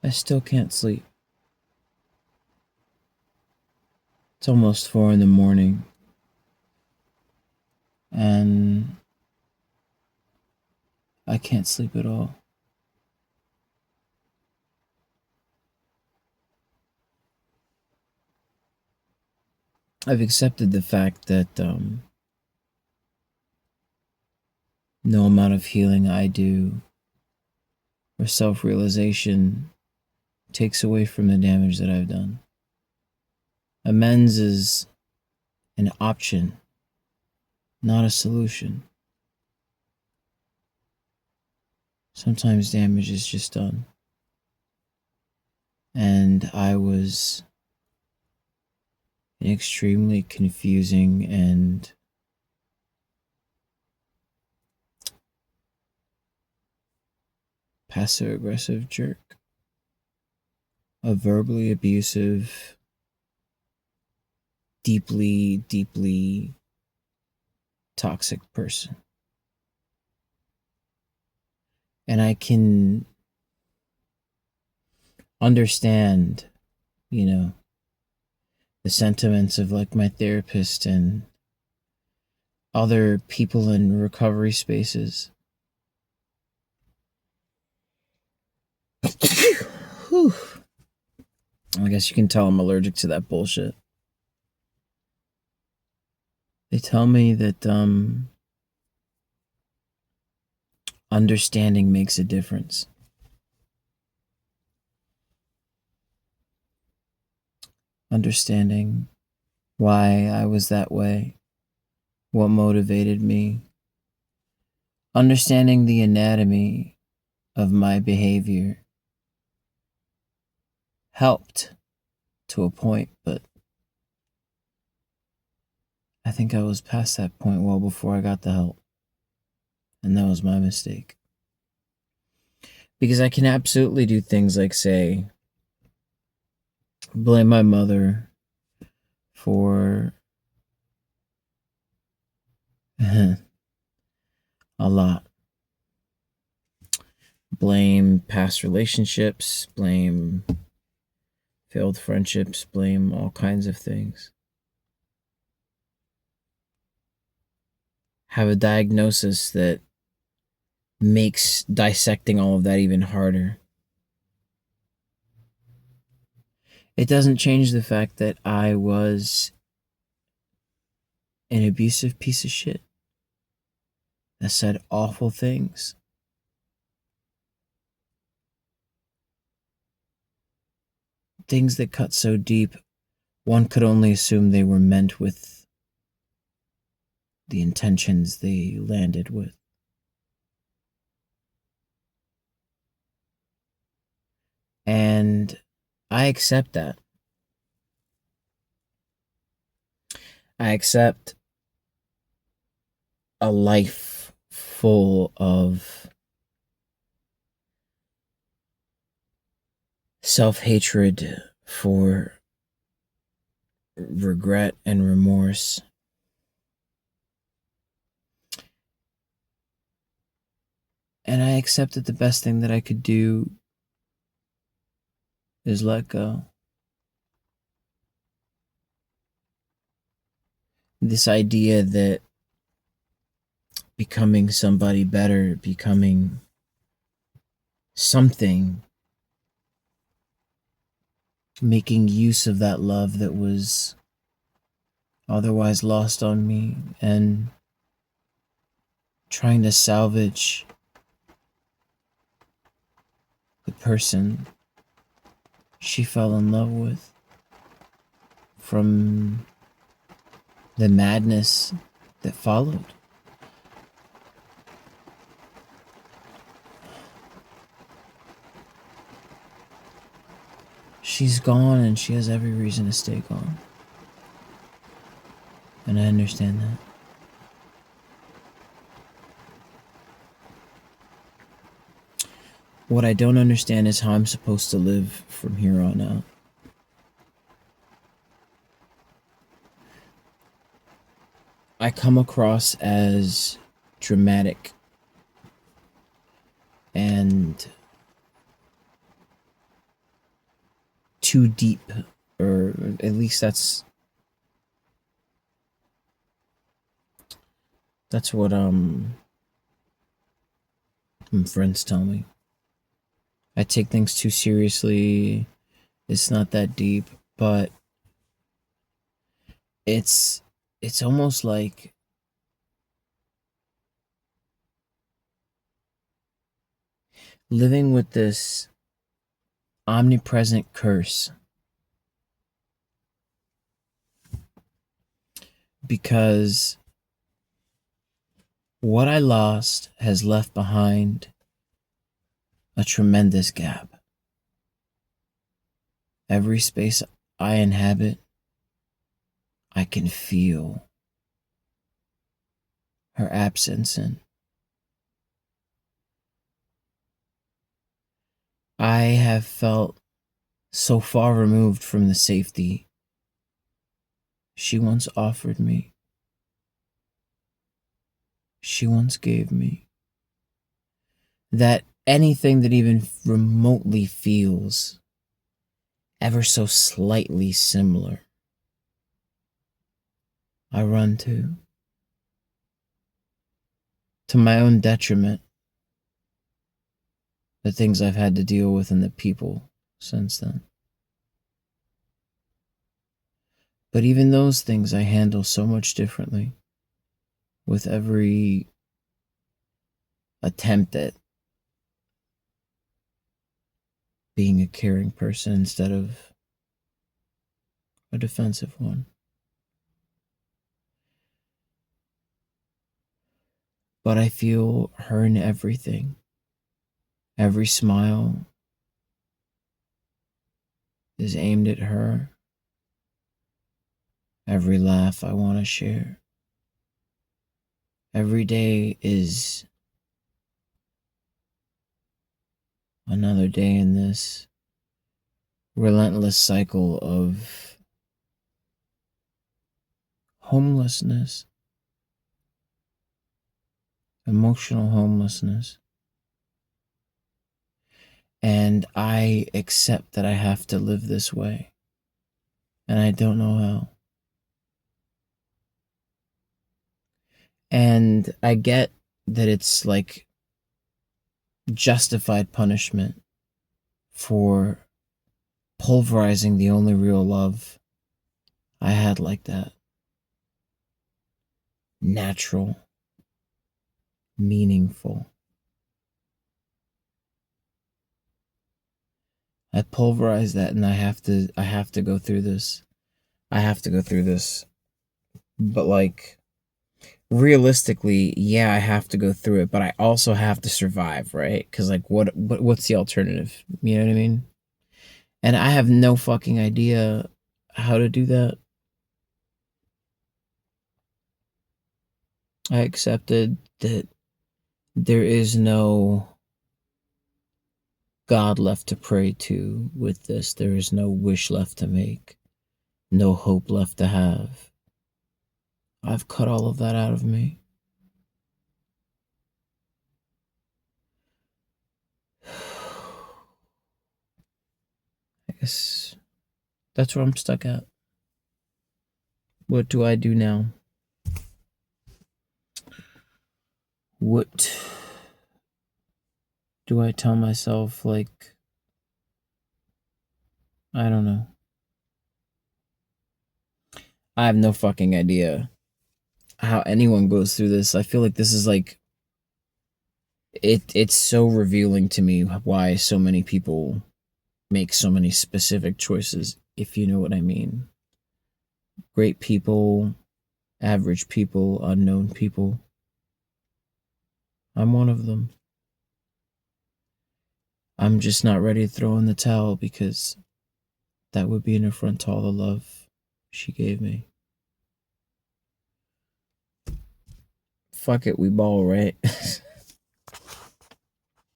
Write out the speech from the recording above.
I still can't sleep. It's almost 4 in the morning, and I can't sleep at all. I've accepted the fact that no amount of healing I do or self realization takes away from the damage that I've done. Amends is an option, not a solution. Sometimes damage is just done. And I was an extremely confusing and passive aggressive jerk. A verbally abusive, deeply toxic person. And I can understand, the sentiments of like my therapist and other people in recovery spaces. Whew. I guess you can tell I'm allergic to that bullshit. They tell me that understanding makes a difference. Understanding why I was that way, what motivated me, understanding the anatomy of my behavior helped to a point, but I think I was past that point well before I got the help. And that was my mistake. Because I can absolutely do things like say, blame my mother for a lot. Blame past relationships, blame failed friendships, blame all kinds of things. Have a diagnosis that makes dissecting all of that even harder. It doesn't change the fact that I was an abusive piece of shit that said awful things. Things that cut so deep, one could only assume they were meant with the intentions they landed with. And I accept that. I accept a life full of self-hatred for regret and remorse. And I accept that the best thing that I could do is let go. This idea that becoming somebody better, becoming something, making use of that love that was otherwise lost on me, and trying to salvage the person she fell in love with from the madness that followed. She's gone and she has every reason to stay gone. And I understand that. What I don't understand is how I'm supposed to live from here on out. I come across as dramatic and too deep, or at least that's what friends tell me. I take things too seriously. It's not that deep, but it's almost like living with this omnipresent curse, because what I lost has left behind a tremendous gap. Every space I inhabit, I can feel her absence in. I have felt so far removed from the safety she once offered me, she once gave me, that anything that even remotely feels ever so slightly similar, I run to my own detriment, the things I've had to deal with and the people since then. But even those things I handle so much differently with every attempt at being a caring person instead of a defensive one. But I feel her in everything. Every smile is aimed at her. Every laugh I want to share. Every day is another day in this relentless cycle of homelessness, emotional homelessness. And I accept that I have to live this way. And I don't know how. And I get that it's like justified punishment for pulverizing the only real love I had like that. Natural, meaningful. I pulverize that, and I have to go through this. I have to go through this. But like, realistically, yeah, I have to go through it, but I also have to survive, right? Because like, what's the alternative? You know what I mean? And I have no fucking idea how to do that. I accepted that there is no God left to pray to with this. There is no wish left to make, no hope left to have. I've cut all of that out of me. I guess that's where I'm stuck at. What do I do now? What do I tell myself? Like, I don't know. I have no fucking idea how anyone goes through this. I feel like this is like it's so revealing to me why so many people make so many specific choices, if you know what I mean. Great people, average people, unknown people. I'm one of them. I'm just not ready to throw in the towel because that would be an affront to all the love she gave me. Fuck it, we ball, right?